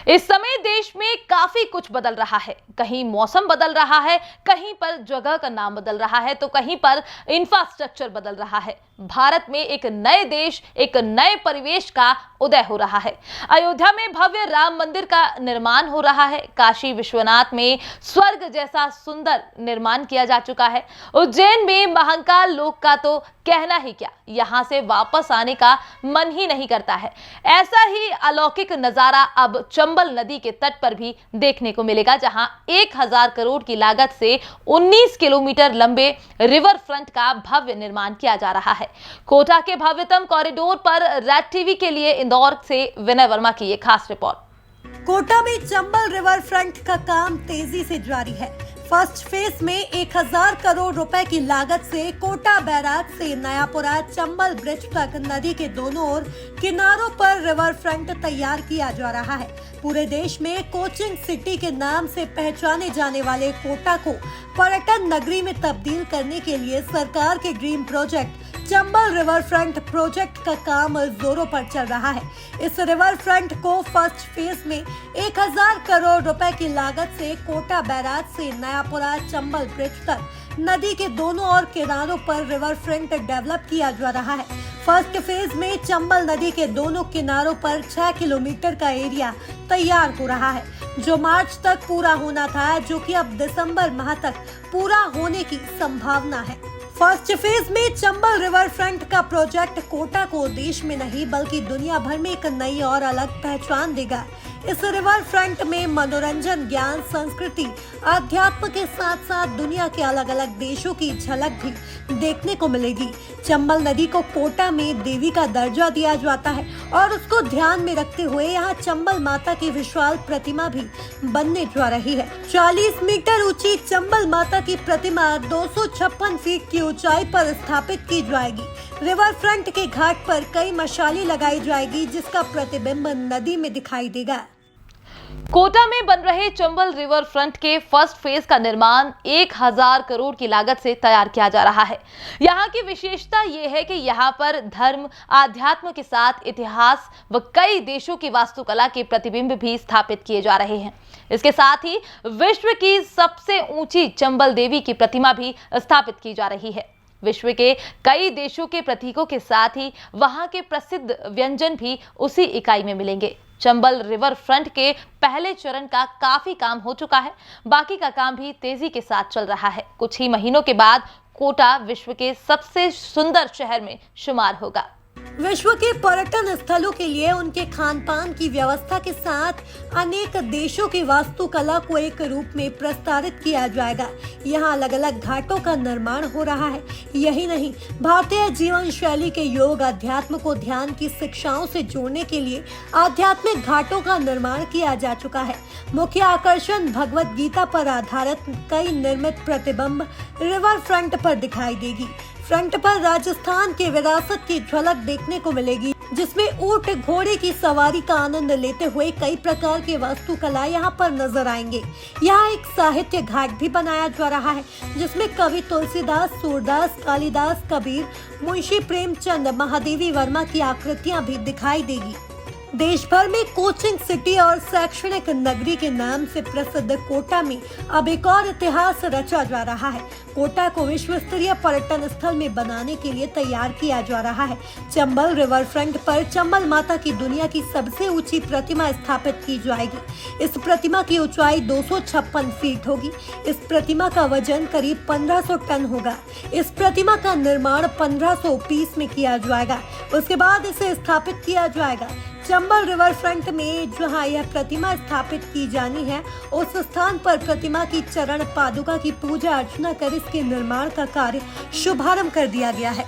इस समय देश में काफी कुछ बदल रहा है। कहीं मौसम बदल रहा है, कहीं पर जगह का नाम बदल रहा है, तो कहीं पर इंफ्रास्ट्रक्चर बदल रहा है। भारत में एक नए देश, एक नए परिवेश का उदय हो रहा है। अयोध्या में भव्य राम मंदिर का निर्माण हो रहा है। काशी विश्वनाथ में स्वर्ग जैसा सुंदर निर्माण किया जा चुका है। उज्जैन में महाकाल लोक का तो कहना ही क्या, यहां से वापस आने का मन ही नहीं करता है। ऐसा ही अलौकिक नजारा अब चंबल नदी के तट पर भी देखने को मिलेगा, जहां 1000 करोड़ की लागत से 19 किलोमीटर लंबे रिवर फ्रंट का भव्य निर्माण किया जा रहा है। कोटा के भव्यतम कॉरिडोर पर रेड टीवी के लिए इंदौर से विनय वर्मा की ये खास रिपोर्ट। कोटा में चंबल रिवर फ्रंट का काम तेजी से जारी है। फर्स्ट फेज में 1000 करोड़ रुपए की लागत से कोटा बैराज से नयापुरा चंबल ब्रिज तक नदी के दोनों ओर किनारों पर रिवर फ्रंट तैयार किया जा रहा है। पूरे देश में कोचिंग सिटी के नाम से पहचाने जाने वाले कोटा को पर्यटन नगरी में तब्दील करने के लिए सरकार के dream project Chambal river front project का काम जोरों पर चल रहा है। इस रिवर फ्रंट को फर्स्ट फेज में 1000 करोड़ रुपए की लागत से कोटा बैराज से नयापुरा चंबल ब्रिज तक नदी के दोनों ओर किनारों पर रिवर फ्रंट डेवलप किया जा रहा है। फर्स्ट फेज में चंबल नदी के दोनों किनारों पर 6 किलोमीटर का एरिया तैयार हो रहा है, जो मार्च तक पूरा होना था, जो कि अब दिसंबर माह तक पूरा होने की संभावना है। फर्स्ट फेज में चंबल रिवर फ्रंट का प्रोजेक्ट कोटा को देश में नहीं बल्कि दुनिया भर में एक नई और अलग पहचान देगा। इस रिवर फ्रंट में मनोरंजन, ज्ञान, संस्कृति, अध्यात्म के साथ साथ दुनिया के अलग अलग देशों की झलक भी देखने को मिलेगी। चंबल नदी को कोटा में देवी का दर्जा दिया जाता है और उसको ध्यान में रखते हुए यहाँ चंबल माता की विशाल प्रतिमा भी बनने जा रही है। 40 मीटर ऊंची चंबल माता की प्रतिमा 256 फीट की ऊंचाई पर स्थापित की जाएगी। रिवर फ्रंट के घाट पर कई मशालें लगाई जाएगी, जिसका प्रतिबिंब नदी में दिखाई देगा। कोटा में बन रहे चंबल रिवर फ्रंट के फर्स्ट फेज का निर्माण 1000 करोड़ की लागत से तैयार किया जा रहा है। यहाँ की विशेषता ये है कि यहाँ पर धर्म, आध्यात्म के साथ इतिहास व कई देशों की वास्तुकला के प्रतिबिंब भी स्थापित किए जा रहे हैं। इसके साथ ही विश्व की सबसे ऊंची चंबल देवी की प्रतिमा भी स्थापित की जा रही है। विश्व के कई देशों के प्रतीकों के साथ ही वहां के प्रसिद्ध व्यंजन भी उसी इकाई में मिलेंगे। चंबल रिवर फ्रंट के पहले चरण का काफी काम हो चुका है, बाकी का काम भी तेजी के साथ चल रहा है। कुछ ही महीनों के बाद कोटा विश्व के सबसे सुंदर शहर में शुमार होगा। विश्व के पर्यटन स्थलों के लिए उनके खान पान की व्यवस्था के साथ अनेक देशों की वास्तुकला को एक रूप में प्रस्तावित किया जाएगा। यहाँ अलग अलग घाटों का निर्माण हो रहा है। यही नहीं, भारतीय जीवन शैली के योग, अध्यात्म को ध्यान की शिक्षाओं से जोड़ने के लिए आध्यात्मिक घाटों का निर्माण किया जा चुका है। मुख्य आकर्षण भगवत गीता पर आधारित कई निर्मित प्रतिबिंब रिवर फ्रंट पर दिखाई देगी। फ्रंट पर राजस्थान के विरासत की झलक देखने को मिलेगी, जिसमें ऊंट घोड़े की सवारी का आनंद लेते हुए कई प्रकार के वास्तुकला यहां पर नजर आएंगे। यहां एक साहित्य घाट भी बनाया जा रहा है, जिसमें कवि तुलसीदास, सूरदास, कालिदास, कबीर, मुंशी प्रेमचंद, महादेवी वर्मा की आकृतियां भी दिखाई देगी। देश भर में कोचिंग सिटी और शैक्षणिक नगरी के नाम से प्रसिद्ध कोटा में अब एक और इतिहास रचा जा रहा है। कोटा को विश्व स्तरीय पर्यटन स्थल में बनाने के लिए तैयार किया जा रहा है। चंबल रिवर फ्रंट पर चंबल माता की दुनिया की सबसे ऊंची प्रतिमा स्थापित की जाएगी। इस प्रतिमा की ऊंचाई 256 फीट होगी। इस प्रतिमा का वजन करीब 1500 टन होगा। इस प्रतिमा का निर्माण 1520 में किया जाएगा। उसके बाद इसे स्थापित किया जाएगा। चंबल रिवर फ्रंट में जहां यह प्रतिमा स्थापित की जानी है, उस स्थान पर प्रतिमा की चरण पादुका की पूजा अर्चना कर इसके निर्माण का कार्य शुभारंभ कर दिया गया है।